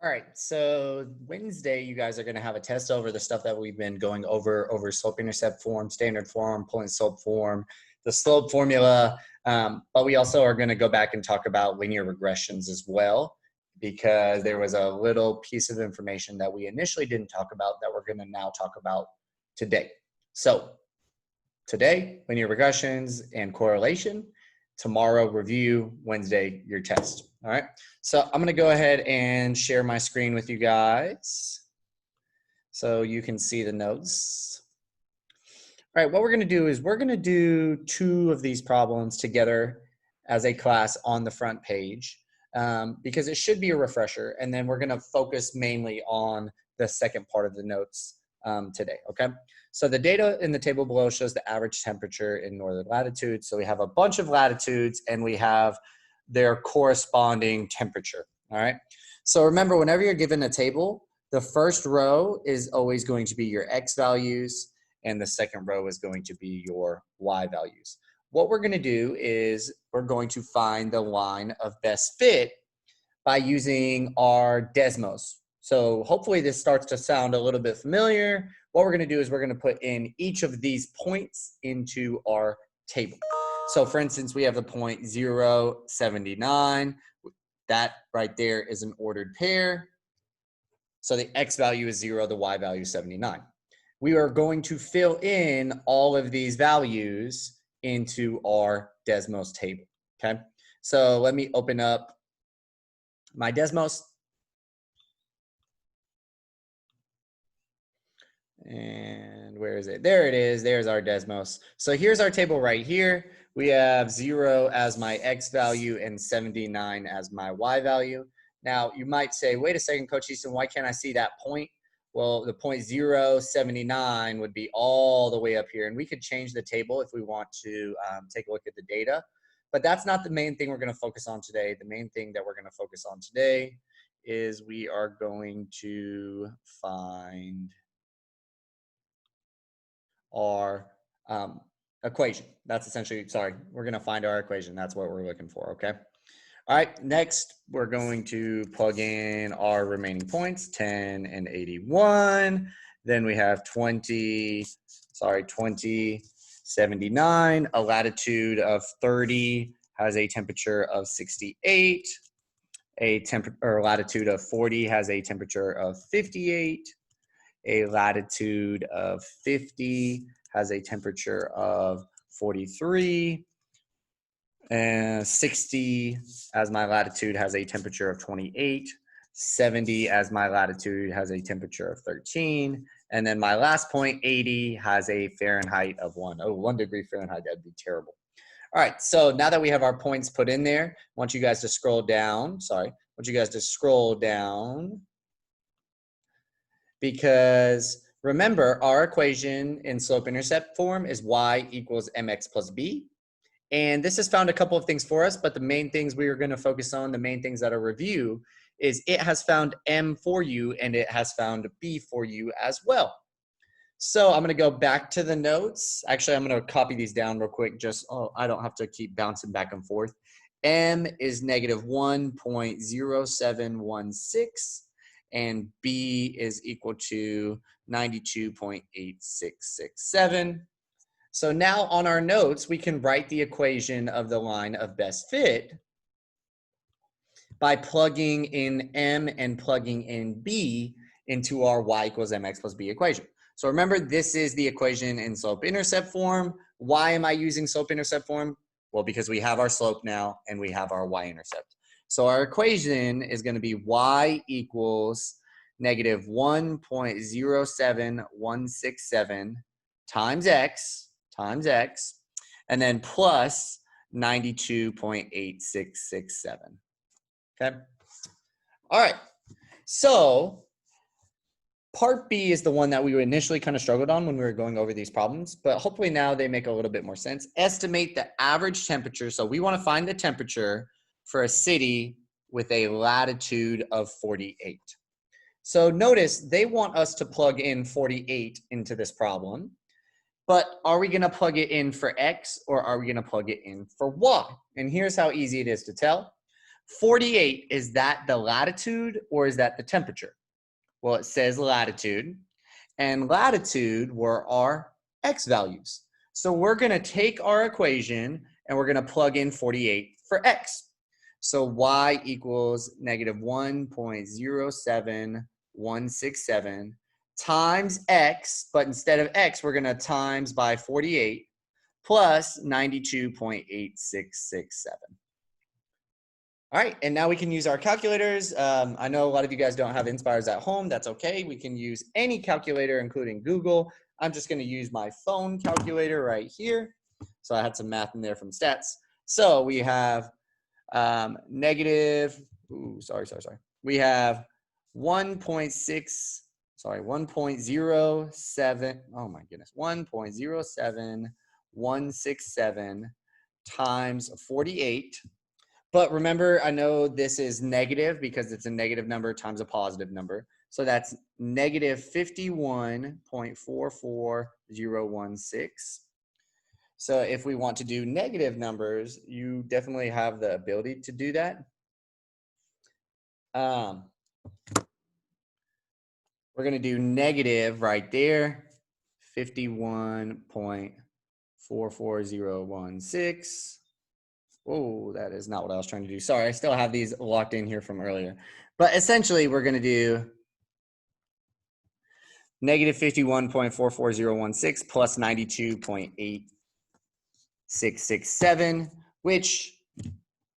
All right, so Wednesday, you guys are going to have a test over the stuff that we've been going over slope-intercept form, standard form, point-slope form, the slope formula. But we also are going to go back and talk about linear regressions as well, because there was a little piece of information that we initially didn't talk about that we're going to now talk about today. So today, linear regressions and correlation. Tomorrow, review. Wednesday, your test. All right. So I'm going to go ahead and share my screen with you guys so you can see the notes. All right. What we're going to do is we're going to do 2 of these problems together as a class on the front page because it should be a refresher. And then we're going to focus mainly on the second part of the notes today. Okay. So the data in the table below shows the average temperature in northern latitudes. So we have a bunch of latitudes and we have their corresponding temperature. All right. So remember, whenever you're given a table, the first row is always going to be your X values and the second row is going to be your Y values. What we're going to do is we're going to find the line of best fit by using our Desmos. So hopefully this starts to sound a little bit familiar. What we're going to do is we're going to put in each of these points into our table. So for instance, we have the point 0, 79. That right there is an ordered pair. So the X value is 0, the Y value is 79. We are going to fill in all of these values into our Desmos table. Okay. So let me open up my Desmos. And where is it? There it is. There's our Desmos. So here's our table right here. We have 0 as my X value and 79 as my Y value. Now you might say, wait a second, Coach Easton, why can't I see that point? Well, the point 0, 79 would be all the way up here. And we could change the table if we want to take a look at the data. But that's not the main thing we're going to focus on today. The main thing that we're going to focus on today is we are going to find our equation. That's essentially, sorry, we're going to find our equation. That's what we're looking for, okay? All right, next, we're going to plug in our remaining points, 10 and 81. Then we have 20, 79. A latitude of 30 has a temperature of 68. A latitude of 40 has a temperature of 58. A latitude of 50 has a temperature of 43. And 60 as my latitude has a temperature of 28. 70 as my latitude has a temperature of 13. And then my last point, 80, has a Fahrenheit of 1. Oh, 1 degree Fahrenheit, that'd be terrible. All right, so now that we have our points put in there, I want you guys to scroll down. Because remember, our equation in slope-intercept form is y equals mx plus b. And this has found a couple of things for us, but the main things we are going to focus on, the main things that are review, is it has found m for you and it has found b for you as well. So I'm going to go back to the notes. Actually, I'm going to copy these down real quick just so I don't have to keep bouncing back and forth. M is negative 1.0716 and B is equal to 92.8667. So now on our notes, we can write the equation of the line of best fit by plugging in M and plugging in B into our y equals mx plus b equation. So remember, this is the equation in slope-intercept form. Why am I using slope-intercept form? Well, because we have our slope now and we have our y-intercept. So our equation is going to be y equals negative 1.07167 times x, and then plus 92.8667. Okay. All right. So part B is the one that we initially kind of struggled on when we were going over these problems, but hopefully now they make a little bit more sense. Estimate the average temperature. So we want to find the temperature for a city with a latitude of 48. So notice they want us to plug in 48 into this problem, but are we going to plug it in for X or are we going to plug it in for Y? And here's how easy it is to tell. 48, is that the latitude or is that the temperature? Well, it says latitude, and latitude were our x values. So we're going to take our equation and we're going to plug in 48 for x. So y equals negative 1.07167 times x, but instead of x, we're going to times by 48 plus 92.8667. All right, and now we can use our calculators. I know a lot of you guys don't have Inspires at home. That's okay. We can use any calculator, including Google. I'm just going to use my phone calculator right here. So I had some math in there from stats. So we have negative, we have 1.07, oh my goodness, 1.07167 times 48. But remember, I know this is negative because it's a negative number times a positive number. So that's negative 51.44016. So if we want to do negative numbers, you definitely have the ability to do that. We're going to do negative right there, 51.44016. Oh, that is not what I was trying to do. Sorry, I still have these locked in here from earlier. But essentially, we're going to do negative 51.44016 plus 92.8667, which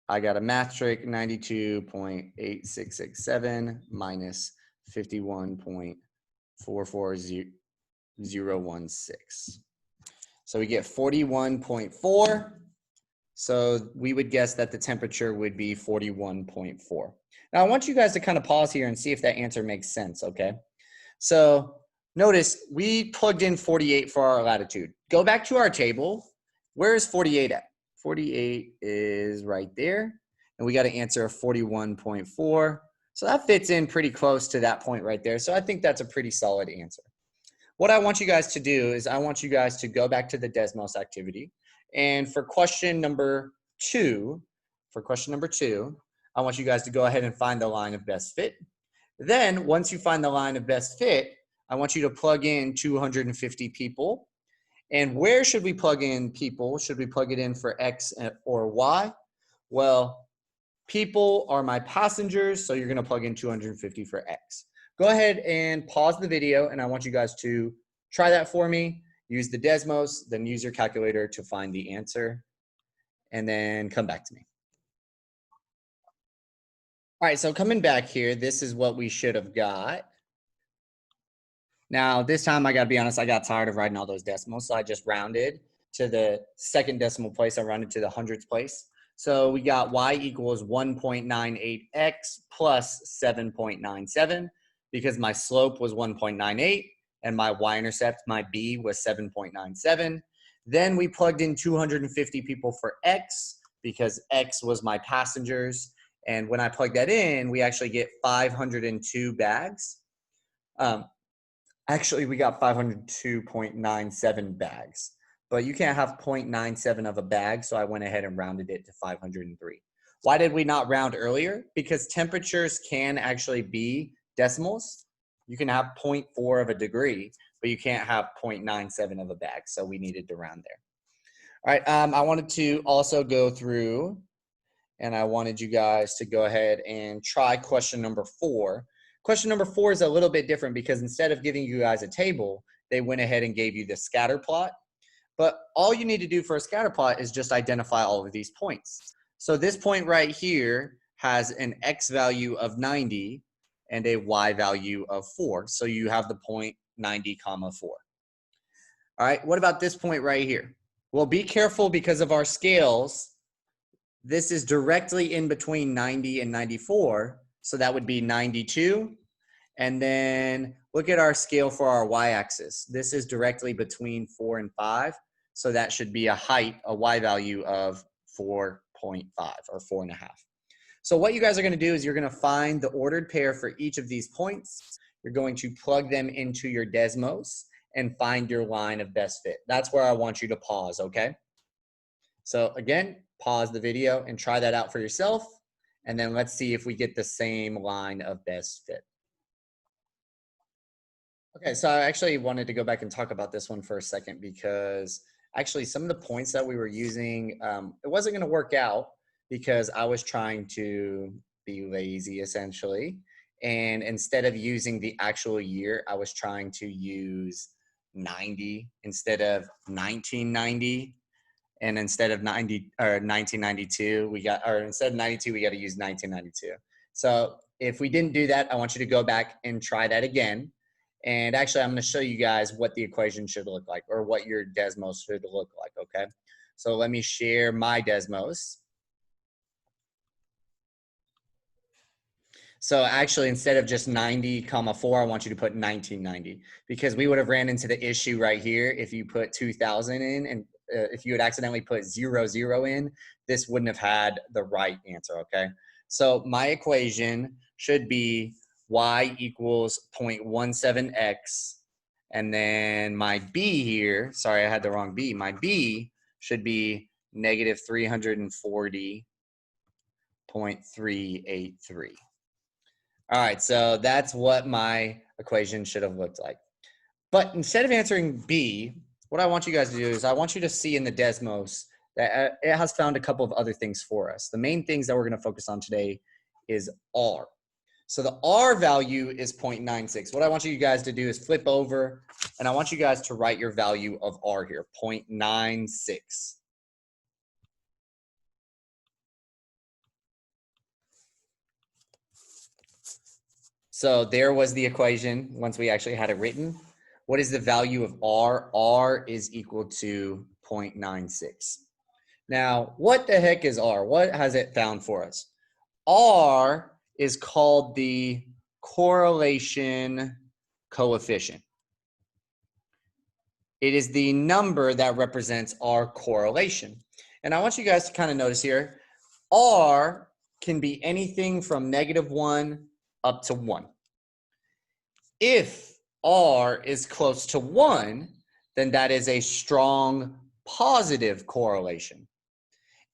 I got a math trick, 92.8667 minus 51.44016. So we get 41.4. So we would guess that the temperature would be 41.4. Now I want you guys to kind of pause here and see if that answer makes sense, okay? So notice we plugged in 48 for our latitude. Go back to our table. Where is 48 at? 48 is right there. And we got to answer 41.4. So that fits in pretty close to that point right there. So I think that's a pretty solid answer. What I want you guys to do is I want you guys to go back to the Desmos activity. And for question number two, I want you guys to go ahead and find the line of best fit. Then once you find the line of best fit, I want you to plug in 250 people. And where should we plug in people? Should we plug it in for X or Y? Well, people are my passengers, so you're going to plug in 250 for X. Go ahead and pause the video, and I want you guys to try that for me. Use the Desmos, then use your calculator to find the answer, and then come back to me. All right, so coming back here, this is what we should have got. Now, this time, I got to be honest, I got tired of writing all those decimals, so I just rounded to the second decimal place. I rounded to the hundredths place. So we got y equals 1.98x plus 7.97 because my slope was 1.98 and my y-intercept, my b, was 7.97. Then we plugged in 250 people for x because x was my passengers. And when I plug that in, we actually get 502 bags. Actually, we got 502.97 bags, but you can't have 0.97 of a bag, so I went ahead and rounded it to 503. Why did we not round earlier? Because temperatures can actually be decimals. You can have 0.4 of a degree, but you can't have 0.97 of a bag, so we needed to round there. All right, I wanted to also go through, and I wanted you guys to go ahead and try question number 4. Question number 4 is a little bit different because instead of giving you guys a table, they went ahead and gave you the scatter plot. But all you need to do for a scatter plot is just identify all of these points. So this point right here has an x value of 90 and a y value of 4. So you have the point 90, 4. All right, what about this point right here? Well, be careful because of our scales. This is directly in between 90 and 94. So that would be 92. And then look at our scale for our y-axis. This is directly between 4 and 5. So that should be a height, a y value of 4.5 or 4.5. So what you guys are going to do is you're going to find the ordered pair for each of these points. You're going to plug them into your Desmos and find your line of best fit. That's where I want you to pause, okay? So again, pause the video and try that out for yourself. And then let's see if we get the same line of best fit. Okay, so I actually wanted to go back and talk about this one for a second because actually some of the points that we were using, it wasn't going to work out because I was trying to be lazy essentially. And instead of using the actual year, I was trying to use 90 instead of 1990. And instead of 90 or 1992, instead of 92, we got to use 1992. So if we didn't do that, I want you to go back and try that again. And actually, I'm going to show you guys what the equation should look like or what your Desmos should look like, okay? So let me share my Desmos. So actually, instead of just 90,4, I want you to put 1990 because we would have ran into the issue right here if you put 2000 in and if you had accidentally put 00 in, this wouldn't have had the right answer, okay? So my equation should be y equals 0.17x. And then my b here, sorry, I had the wrong b. My b should be negative 340.383. All right, so that's what my equation should have looked like. But instead of answering B, what I want you guys to do is I want you to see in the Desmos that it has found a couple of other things for us. The main things that we're going to focus on today is R. So the R value is 0.96. What I want you guys to do is flip over, and I want you guys to write your value of R here, 0.96. So there was the equation once we actually had it written. What is the value of R? R is equal to 0.96. Now, what the heck is R? What has it found for us? R is called the correlation coefficient. It is the number that represents our correlation. And I want you guys to kind of notice here, R can be anything from -1 up to 1. If R is close to 1, then that is a strong positive correlation.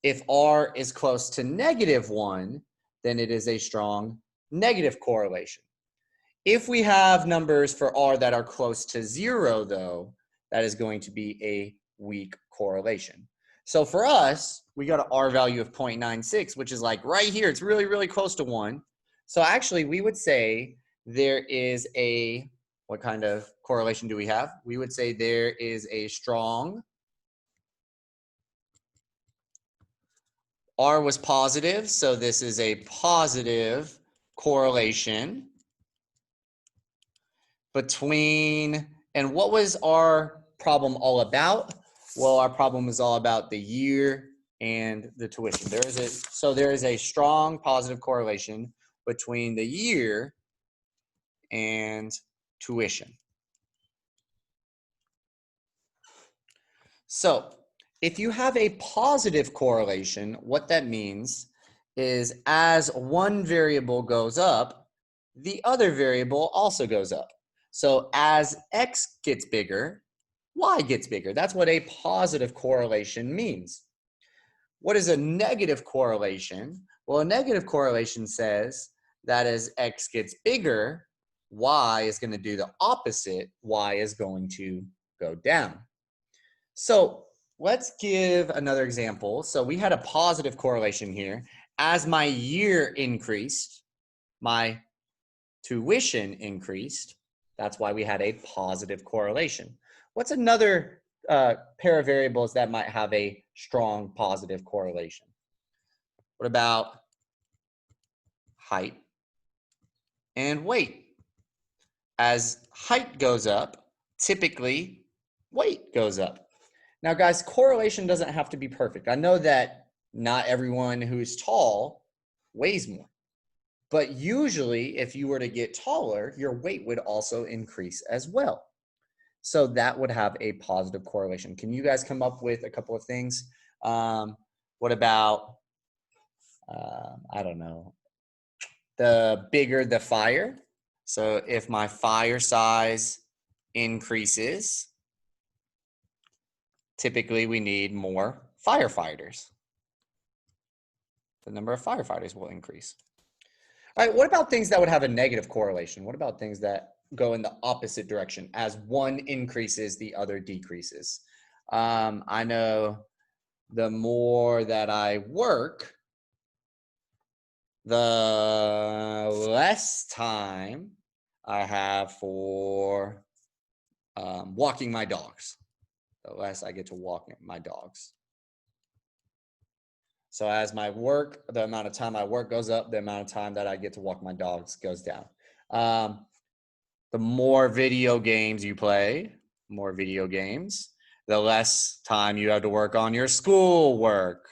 If R is close to -1, then it is a strong negative correlation. If we have numbers for R that are close to 0, though, that is going to be a weak correlation. So for us, we got an R value of 0.96, which is like right here. It's really, really close to 1. So actually, we would say there is a, what kind of correlation do we have? We would say there is a strong, R was positive, so this is a positive correlation between, and what was our problem all about? Well, our problem is all about the year and the tuition. There is a strong positive correlation between the year and tuition. So if you have a positive correlation, what that means is as one variable goes up, the other variable also goes up. So as X gets bigger, Y gets bigger. That's what a positive correlation means. What is a negative correlation? Well, a negative correlation says that as X gets bigger, Y is going to do the opposite. Y is going to go down. So let's give another example. So we had a positive correlation here. As my year increased, my tuition increased. That's why we had a positive correlation. What's another pair of variables that might have a strong positive correlation? What about height and weight? As height goes up, typically weight goes up. Now, guys, correlation doesn't have to be perfect. I know that not everyone who's tall weighs more. But usually, if you were to get taller, your weight would also increase as well. So that would have a positive correlation. Can you guys come up with a couple of things? What about, I don't know, the bigger the fire? So if my fire size increases, typically we need more firefighters. the number of firefighters will increase. All right, what about things that would have a negative correlation? What about things that go in the opposite direction? As one increases, the other decreases. I know the more that I work, the less time I have for walking my dogs. The less I get to walk my dogs. So as my work, the amount of time I work goes up, the amount of time that I get to walk my dogs goes down. The more video games you play, more video games, the less time you have to work on your school work.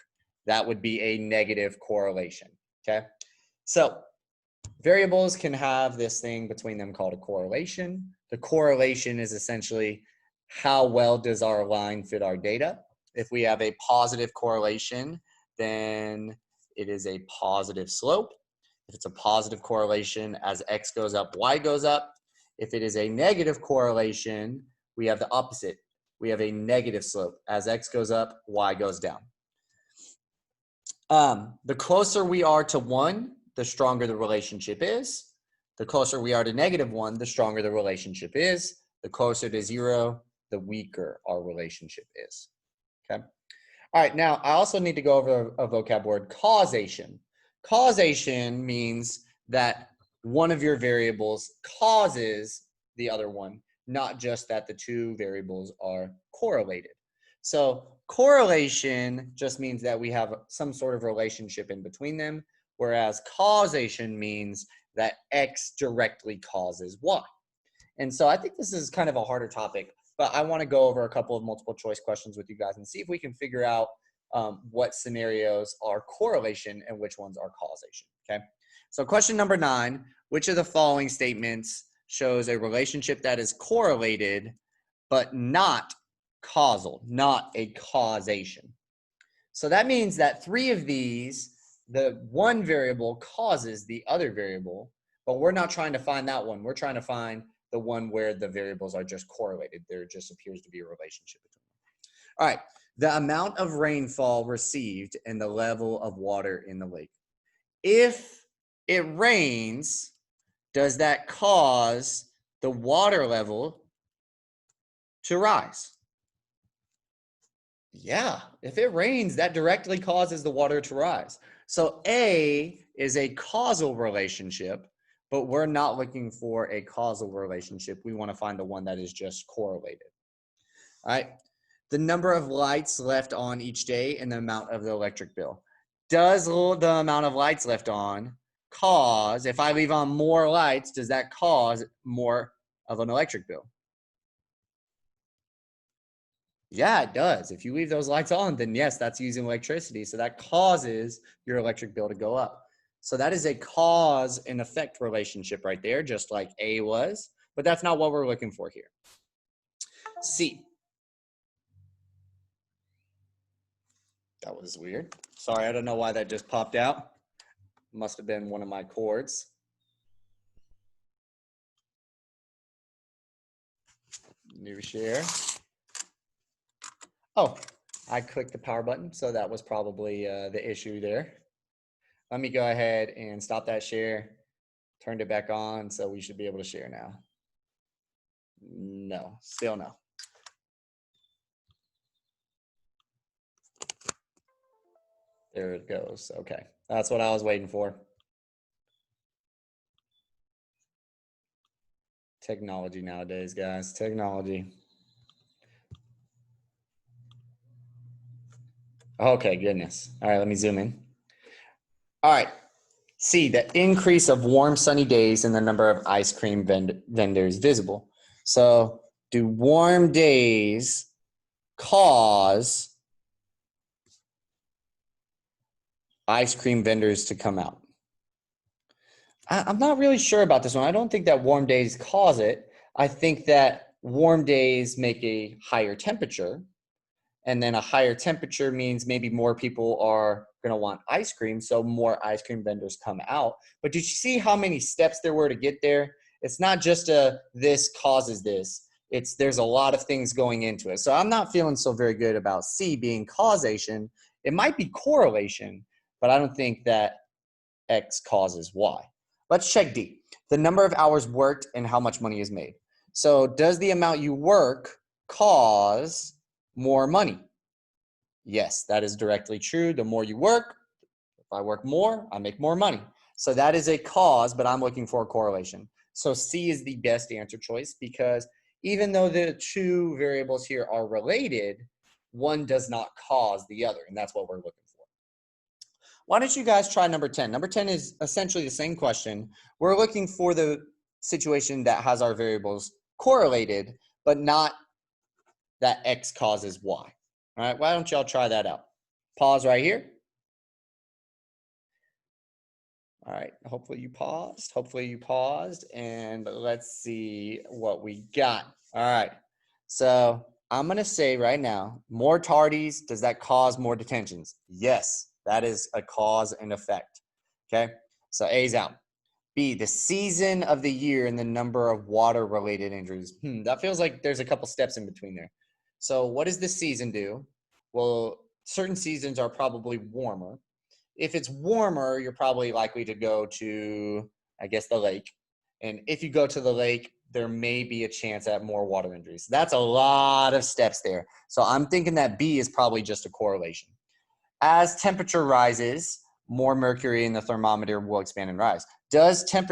That would be a negative correlation, okay? So variables can have this thing between them called a correlation. The correlation is essentially how well does our line fit our data. If we have a positive correlation, then it is a positive slope. If it's a positive correlation, as x goes up, y goes up. If it is a negative correlation, we have the opposite. We have a negative slope. As x goes up, y goes down. The closer we are to 1, the stronger the relationship is. The closer we are to -1, the stronger the relationship is. The closer to 0, the weaker our relationship is. Okay. All right, now I also need to go over a vocab word, causation. Causation means that one of your variables causes the other one, not just that the two variables are correlated. So correlation just means that we have some sort of relationship in between them, whereas causation means that X directly causes Y. And so I think this is kind of a harder topic, but I want to go over a couple of multiple choice questions with you guys and see if we can figure out what scenarios are correlation and which ones are causation, okay? So question number 9, which of the following statements shows a relationship that is correlated but not causal, not a causation? So that means that 3 of these, the one variable causes the other variable, but we're not trying to find that one. We're trying to find the one where the variables are just correlated. There just appears to be a relationship between them. All right, the amount of rainfall received and the level of water in the lake. If it rains, does that cause the water level to rise? Yeah, if it rains, that directly causes the water to rise. So A is a causal relationship, but we're not looking for a causal relationship. We want to find the one that is just correlated. All right. The number of lights left on each day and the amount of the electric bill. Does the amount of lights left on cause, if I leave on more lights, does that cause more of an electric bill? Yeah, it does. If you leave those lights on, then yes, that's using electricity. So that causes your electric bill to go up. So that is a cause and effect relationship right there, just like A was, but that's not what we're looking for here. C. That was weird. Sorry, I don't know why that just popped out. Must have been one of my cords. New share. Oh, I clicked the power button, so that was probably the issue there. Let me go ahead and stop that share. Turned it back on, so we should be able to share now. No, still no. There it goes. Okay, that's what I was waiting for. Technology nowadays, guys. Technology. Okay, goodness. All right, let me zoom in. All right. C, the increase of warm sunny days and the number of ice cream vendors visible. So do warm days cause ice cream vendors to come out? I'm not really sure about this one. I don't think that warm days cause it. I think that warm days make a higher temperature, and then a higher temperature means maybe more people are going to want ice cream, so more ice cream vendors come out. But did you see how many steps there were to get there? It's not just this causes this. There's a lot of things going into it. So I'm not feeling so very good about C being causation. It might be correlation, but I don't think that X causes Y. Let's check D. The number of hours worked and how much money is made. So does the amount you work cause more money? Yes, that is directly true. The more you work, if I work more, I make more money. So that is a cause, but I'm looking for a correlation. So C is the best answer choice because even though the two variables here are related, one does not cause the other, and that's what we're looking for. Why don't you guys try number 10? Number 10 is essentially the same question. We're looking for the situation that has our variables correlated, but not that X causes Y. All right, why don't y'all try that out? Pause right here. All right, hopefully you paused. Hopefully you paused, and let's see what we got. All right, so I'm gonna say right now, more tardies, does that cause more detentions? Yes, that is a cause and effect, okay? So A's out. B, the season of the year and the number of water-related injuries. That feels like there's a couple steps in between there. So what does the season do? Well, certain seasons are probably warmer. If it's warmer, you're probably likely to go to, I guess, the lake. And if you go to the lake, there may be a chance at more water injuries. That's a lot of steps there. So I'm thinking that B is probably just a correlation. As temperature rises, more mercury in the thermometer will expand and rise. Does temp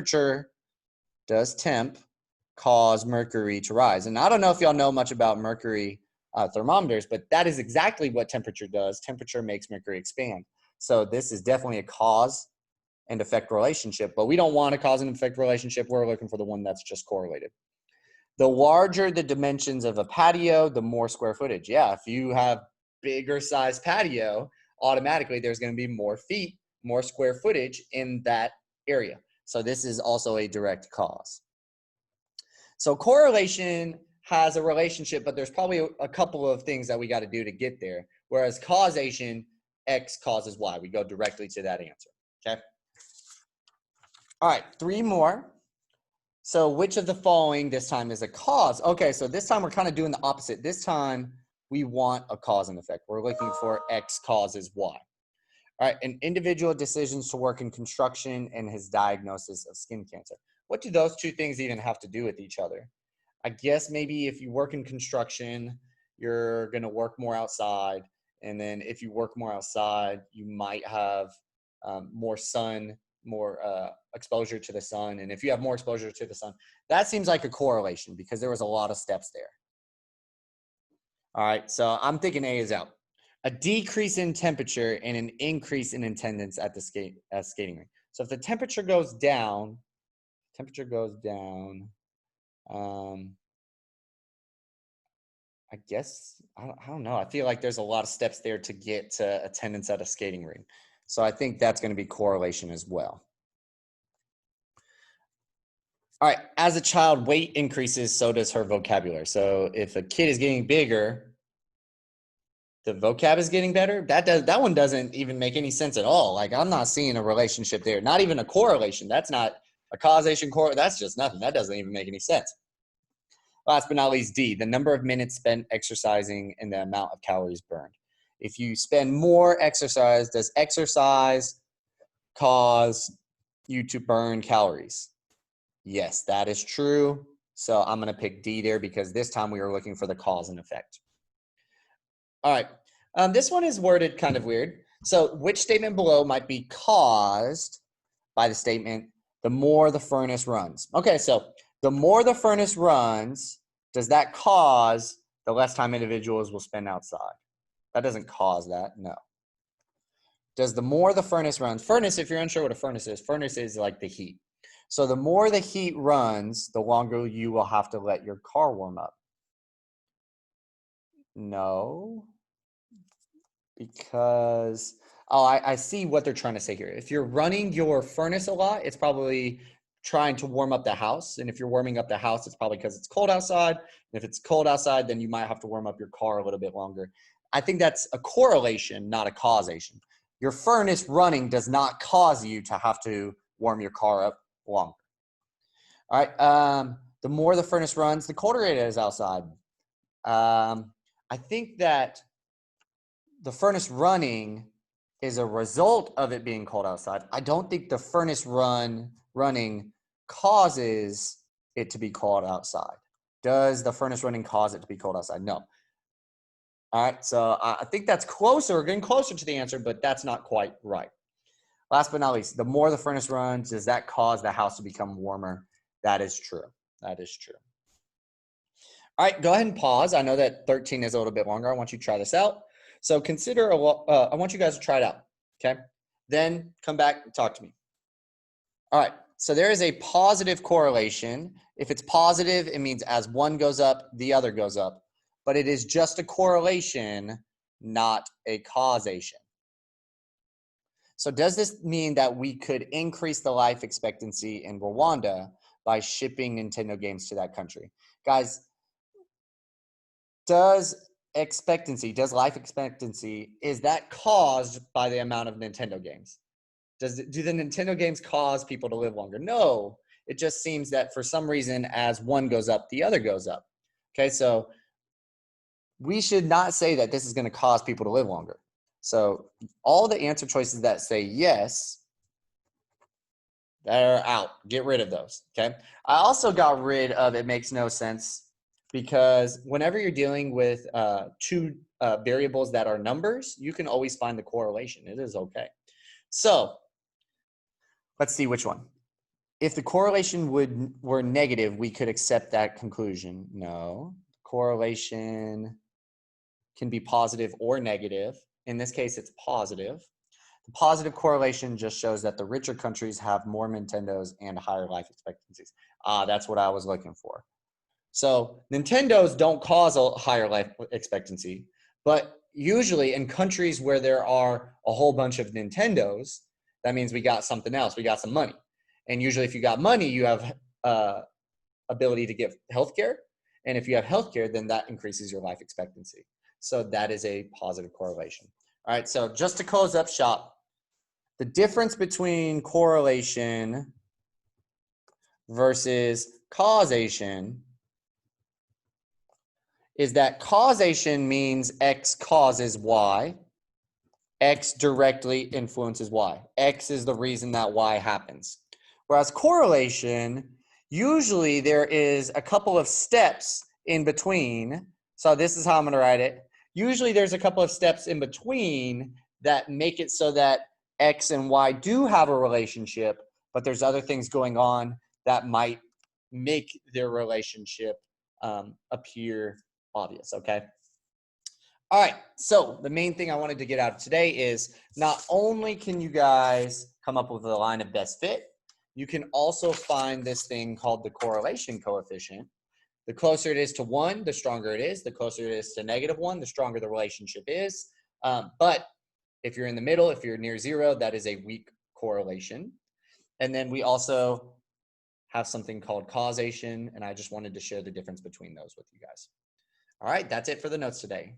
cause mercury to rise? And I don't know if y'all know much about mercury thermometers, but that is exactly what temperature does. Temperature makes mercury expand. So this is definitely a cause and effect relationship, but we don't want a cause and effect relationship. We're looking for the one that's just correlated. The larger the dimensions of a patio, the more square footage. Yeah, if you have bigger size patio, automatically there's going to be more feet, more square footage in that area. So this is also a direct cause. So correlation has a relationship, but there's probably a couple of things that we got to do to get there. Whereas causation, X causes Y. We go directly to that answer, okay? All right, 3 more. So which of the following this time is a cause? Okay, so this time we're kind of doing the opposite. This time we want a cause and effect. We're looking for X causes Y. All right, an individual decisions to work in construction and his diagnosis of skin cancer. What do those two things even have to do with each other? I guess maybe if you work in construction, you're going to work more outside. And then if you work more outside, you might have more sun, more exposure to the sun. And if you have more exposure to the sun, that seems like a correlation because there was a lot of steps there. All right, so I'm thinking A is out. A decrease in temperature and an increase in attendance at the skating rink. So if the temperature goes down, I guess, I don't know. I feel like there's a lot of steps there to get to attendance at a skating rink. So I think that's going to be correlation as well. All right, as a child, weight increases, so does her vocabulary. So if a kid is getting bigger, the vocab is getting better. That one doesn't even make any sense at all. Like I'm not seeing a relationship there, not even a correlation. That's not a causation that's just nothing. That doesn't even make any sense. Last but not least, D, the number of minutes spent exercising and the amount of calories burned. If you spend more exercise, does exercise cause you to burn calories? Yes, that is true. So I'm going to pick D there because this time we were looking for the cause and effect. All right. This one is worded kind of weird. So which statement below might be caused by the statement, the more the furnace runs? Okay, so the more the furnace runs, does that cause the less time individuals will spend outside? That doesn't cause that, no. Does the more the furnace runs, furnace, if you're unsure what a furnace is like the heat. So the more the heat runs, the longer you will have to let your car warm up. No, because, oh, I see what they're trying to say here. If you're running your furnace a lot, it's probably trying to warm up the house. And if you're warming up the house, it's probably because it's cold outside. And if it's cold outside, then you might have to warm up your car a little bit longer. I think that's a correlation, not a causation. Your furnace running does not cause you to have to warm your car up longer. All right. The more the furnace runs, the colder it is outside. I think that the furnace running is a result of it being cold outside. I don't think the furnace running causes it to be cold outside. Does the furnace running cause it to be cold outside? No. All right, so I think that's closer. We're getting closer to the answer, but that's not quite right. Last but not least, the more the furnace runs, does that cause the house to become warmer? That is true. That is true. All right, go ahead and pause. I know that 13 is a little bit longer. I want you to try this out. So consider, I want you guys to try it out, okay? Then come back and talk to me. All right, so there is a positive correlation. If it's positive, it means as one goes up, the other goes up. But it is just a correlation, not a causation. So does this mean that we could increase the life expectancy in Rwanda by shipping Nintendo games to that country? Guys, does life expectancy, is that caused by the amount of Nintendo games? Do the Nintendo games cause people to live longer? No, it just seems that for some reason, as one goes up, the other goes up. Okay, so we should not say that this is going to cause people to live longer. So all the answer choices that say yes, they're out. Get rid of those, okay? I also got rid of it makes no sense because whenever you're dealing with two variables that are numbers, you can always find the correlation. It is okay. So let's see which one. If the correlation were negative, we could accept that conclusion. No, correlation can be positive or negative. In this case, it's positive. The positive correlation just shows that the richer countries have more Nintendos and higher life expectancies. That's what I was looking for. So Nintendos don't cause a higher life expectancy, but usually in countries where there are a whole bunch of Nintendos, that means we got something else. We got some money. And usually if you got money, you have ability to get healthcare. And if you have healthcare, then that increases your life expectancy. So that is a positive correlation. All right, so just to close up shop, the difference between correlation versus causation is that causation means X causes Y. X directly influences Y. X is the reason that Y happens. Whereas correlation, usually there is a couple of steps in between. So this is how I'm going to write it. Usually there's a couple of steps in between that make it so that X and Y do have a relationship, but there's other things going on that might make their relationship appear obvious, okay? All right, so the main thing I wanted to get out of today is not only can you guys come up with a line of best fit, you can also find this thing called the correlation coefficient. The closer it is to 1, the stronger it is. The closer it is to -1, the stronger the relationship is. But if you're in the middle, if you're near 0, that is a weak correlation. And then we also have something called causation, and I just wanted to share the difference between those with you guys. All right, that's it for the notes today.